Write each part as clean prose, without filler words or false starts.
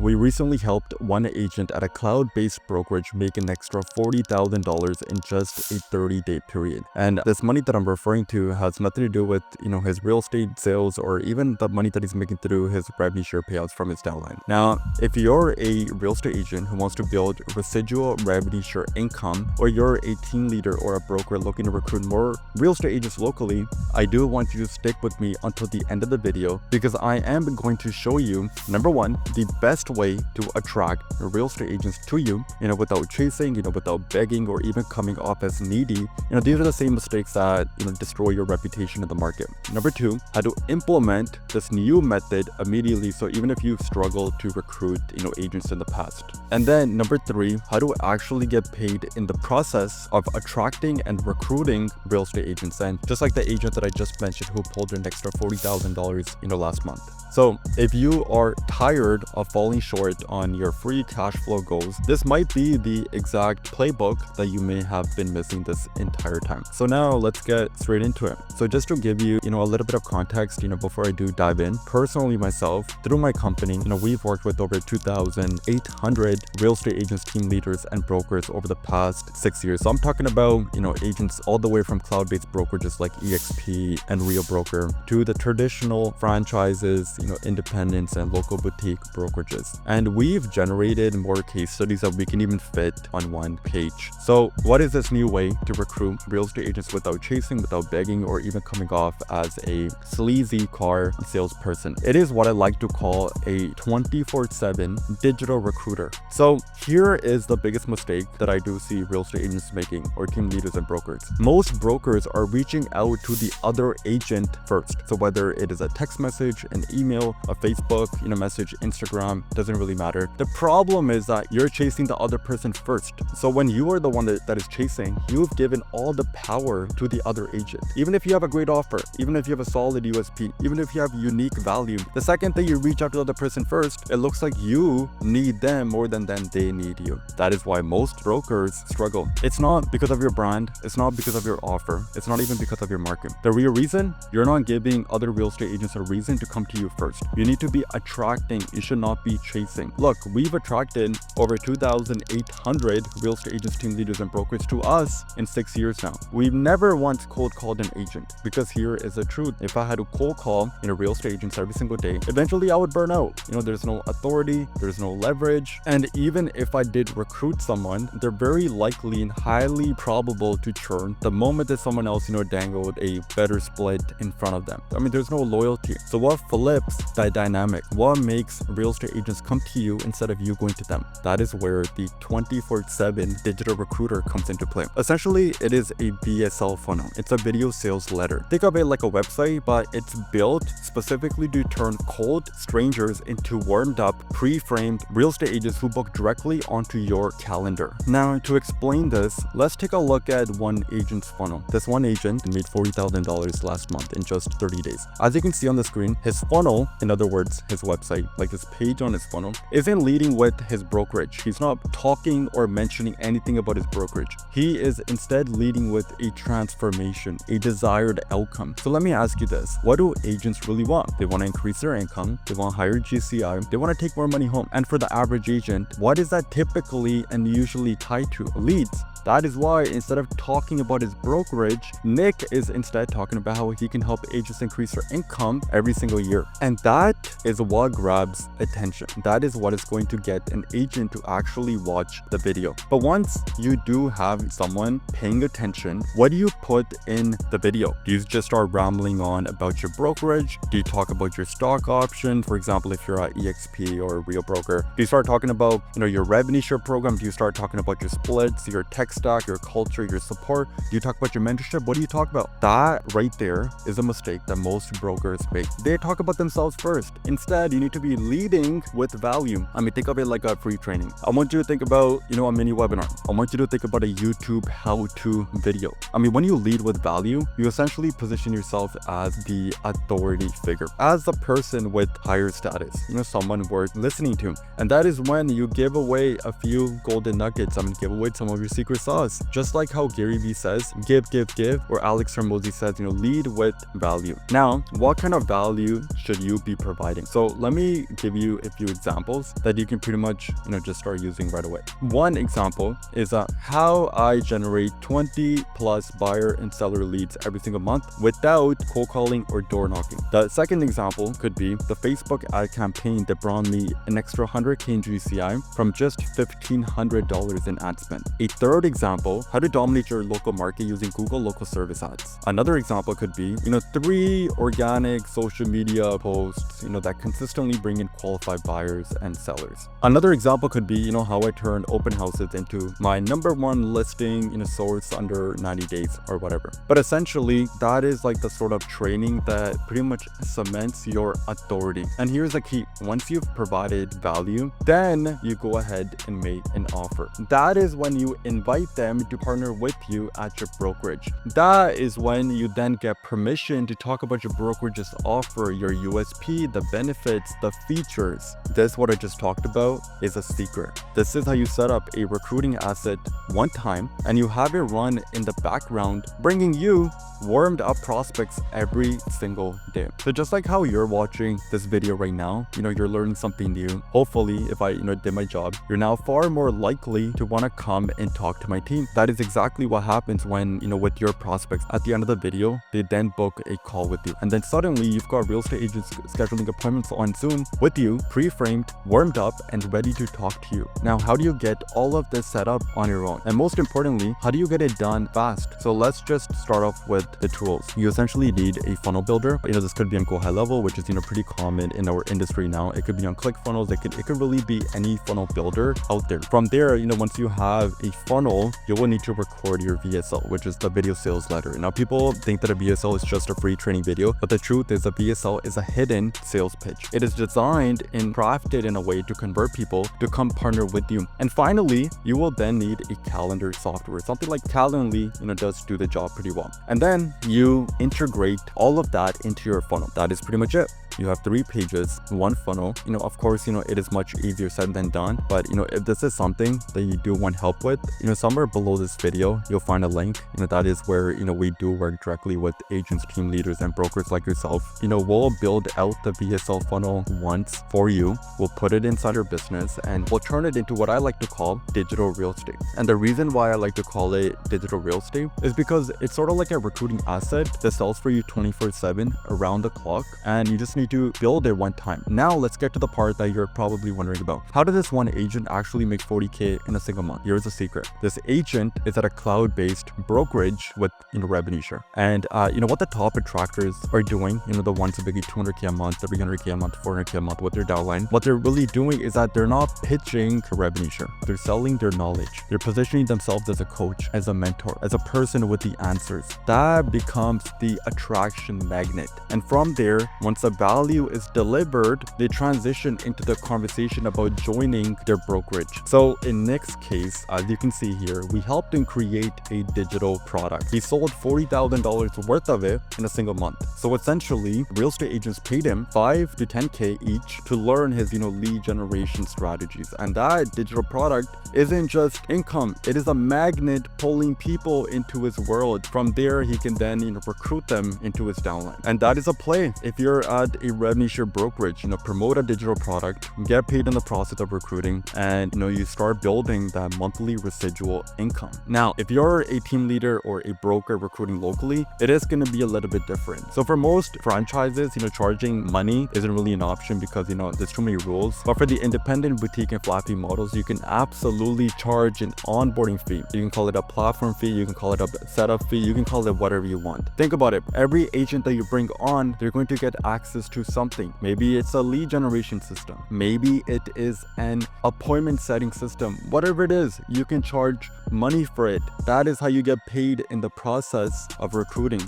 We recently helped one agent at a cloud-based brokerage make an extra $40,000 in just a 30-day period. And this money that I'm referring to has nothing to do with, his real estate sales or even the money that he's making through his revenue share payouts from his downline. Now, if you're a real estate agent who wants to build residual revenue share income, or you're a team leader or a broker looking to recruit more real estate agents locally, I do want you to stick with me until the end of the video, because I am going to show you, number one, the best way to attract real estate agents to you, without chasing, without begging or even coming off as needy. These are the same mistakes that, destroy your reputation in the market. Number two, how to implement this new method immediately. So even if you've struggled to recruit, agents in the past. And then number three, how to actually get paid in the process of attracting and recruiting real estate agents. And just like the agent that I just mentioned who pulled an extra $40,000, last month. So if you are tired of falling short on your free cash flow goals, this might be the exact playbook that you may have been missing this entire time. So now let's get straight into it. So just to give you, a little bit of context, before I do dive in, personally myself, through my company, we've worked with over 2,800 real estate agents, team leaders, and brokers over the past 6 years. So I'm talking about, agents all the way from cloud-based brokerages like EXP and Real Broker to the traditional franchises, independents and local boutique brokerages. And we've generated more case studies that we can even fit on one page. So what is this new way to recruit real estate agents without chasing, without begging, or even coming off as a sleazy car salesperson? It is what I like to call a 24/7 digital recruiter. So here is the biggest mistake that I do see real estate agents making, or team leaders and brokers. Most brokers are reaching out to the other agent first. So whether it is a text message, an email, a Facebook, message, Instagram, doesn't really matter. The problem is that you're chasing the other person first. So when you are the one that is chasing, you've given all the power to the other agent. Even if you have a great offer, even if you have a solid USP, even if you have unique value, the second that you reach out to the other person first, it looks like you need them more than they need you. That is why most brokers struggle. It's not because of your brand. It's not because of your offer. It's not even because of your market. The real reason, you're not giving other real estate agents a reason to come to you first. You need to be attracting. You should not be chasing. Look, we've attracted over 2,800 real estate agents, team leaders, and brokers to us in 6 years now. We've never once cold called an agent, because here is the truth. If I had to cold call real estate agents every single day, eventually I would burn out. There's no authority, there's no leverage, and even if I did recruit someone, they're very likely and highly probable to churn the moment that someone else, dangled a better split in front of them. There's no loyalty. So what flips that dynamic? What makes real estate agents come to you instead of you going to them? That is where the 24/7 digital recruiter comes into play. Essentially, it is a VSL funnel. It's a video sales letter. Think of it like a website, but it's built specifically to turn cold strangers into warmed up, pre-framed real estate agents who book directly onto your calendar. Now, to explain this, let's take a look at one agent's funnel. This one agent made $40,000 last month in just 30 days. As you can see on the screen, his funnel, in other words, his website, like this page on his funnel, isn't leading with his brokerage. He's not talking or mentioning anything about his brokerage. He is instead leading with a transformation, a desired outcome. So let me ask you this. What do agents really want? They want to increase their income. They want higher GCI. They want to take more money home. And for the average agent, what is that typically and usually tied to? Leads. That is why instead of talking about his brokerage, Nick is instead talking about how he can help agents increase their income every single year. And that is what grabs attention. That is what is going to get an agent to actually watch the video. But once you do have someone paying attention, what do you put in the video? Do you just start rambling on about your brokerage? Do you talk about your stock option? For example, if you're at EXP or a Real Broker, do you start talking about, your revenue share program? Do you start talking about your splits, your tech stack, your culture, your support? Do you talk about your mentorship? What do you talk about? That right there is a mistake that most brokers make. They talk about themselves first. Instead, you need to be leading with value. Think of it like a free training. I want you to think about, a mini webinar. I want you to think about a YouTube how-to video. When you lead with value, you essentially position yourself as the authority figure, as the person with higher status, someone worth listening to. And that is when you give away a few golden nuggets. Give away some of your secret secret sauce. Just like how Gary Vee says, give, or Alex Hormozi says, lead with value. Now, what kind of value should you be providing? So let me give you a few examples that you can pretty much, just start using right away. One example is how I generate 20 plus buyer and seller leads every single month without cold calling or door knocking. The second example could be the Facebook ad campaign that brought me an extra 100K in GCI from just $1,500 in ad spend. A third example, how to dominate your local market using Google local service ads. Another example could be, 3 organic social media posts, that consistently bring in qualified buyers and sellers. Another example could be, how I turned open houses into my #1 listing, source under 90 days or whatever. But essentially, that is like the sort of training that pretty much cements your authority. And here's the key. Once you've provided value, then you go ahead and make an offer. That is when you invite them to partner with you at your brokerage. That is when you then get permission to talk about your brokerage's offer, your USP, the benefits, the features. This, what I just talked about, is a secret. This is how you set up a recruiting asset one time, and you have it run in the background, bringing you warmed up prospects every single day. So just like how you're watching this video right now, you're learning something new. Hopefully, if I, did my job, you're now far more likely to want to come and talk to my team. That is exactly what happens when, with your prospects. At the end of the video, they then book a call with you. And then suddenly you've got real estate agents scheduling appointments on Zoom with you, pre-framed, warmed up, and ready to talk to you. Now, how do you get all of this set up on your own? And most importantly, how do you get it done fast? So let's just start off with the tools. You essentially need a funnel builder. This could be on Go High Level, which is pretty common in our industry now. It could be on ClickFunnels. It could really be any funnel builder out there. From there, once you have a funnel, you will need to record your VSL, which is the video sales letter. Now, people think that a VSL is just a free training video, but the truth is a VSL is a hidden sales pitch. It is designed and crafted in a way to convert people to come partner with you. And finally, you will then need a calendar software. Something like Calendly, does do the job pretty well. And then you integrate all of that into your funnel. That is pretty much it. You have 3 pages, 1 funnel. Of course, it is much easier said than done. But, if this is something that you do want help with, somewhere below this video, you'll find a link. That is where, we do work directly with agents, team leaders, and brokers like yourself. We'll build out the VSL funnel once for you. We'll put it inside your business, and we'll turn it into what I like to call digital real estate. And the reason why I like to call it digital real estate is because it's sort of like a recruiting asset that sells for you 24/7 around the clock, and you just need to build it one time. Now let's get to the part that you're probably wondering about. How does this one agent actually make 40K in a single month? Here's a secret. This agent is at a cloud-based brokerage with revenue share. And what the top attractors are doing, the ones that make 200K a month, 300K a month, 400K a month with their downline, what they're really doing is that they're not pitching a revenue share. They're selling their knowledge. They're positioning themselves as a coach, as a mentor, as a person with the answers. That becomes the attraction magnet. And from there, once the value is delivered, they transition into the conversation about joining their brokerage. So in Nick's case, as you can see here, we helped him create a digital product. He sold $40,000 worth of it in a single month. So essentially, real estate agents paid him $5 to $10K each to learn his, lead generation strategies. And that digital product isn't just income. It is a magnet pulling people into his world. From there, he can then, recruit them into his downline. And that is a play. If you're at a revenue share brokerage, promote a digital product, get paid in the process of recruiting, and, you start building that monthly residual income. Now, if you're a team leader or a broker recruiting locally, it is going to be a little bit different. So for most franchises, charging money isn't really an option because, there's too many rules. But for the independent boutique and flat fee models, you can absolutely charge an onboarding fee. You can call it a platform fee. You can call it a setup fee. You can call it whatever you want. Think about it. Every agent that you bring on, they're going to get access to something. Maybe it's a lead generation system. Maybe it is an appointment setting system. Whatever it is, you can charge money for it. That is how you get paid in the process of recruiting.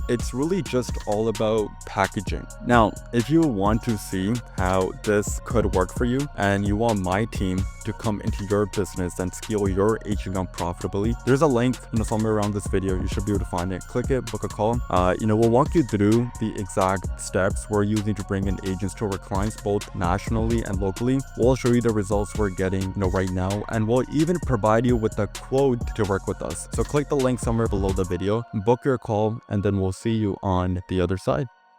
It's really just all about packaging. Now, if you want to see how this could work for you and you want my team to to come into your business and scale your agent account profitably, there's a link, somewhere around this video. You should be able to find it. Click it, book a call. We'll walk you through the exact steps we're using to bring in agents to our clients, both nationally and locally. We'll show you the results we're getting, right now, and we'll even provide you with a quote to work with us. So click the link somewhere below the video, book your call, and then we'll see you on the other side.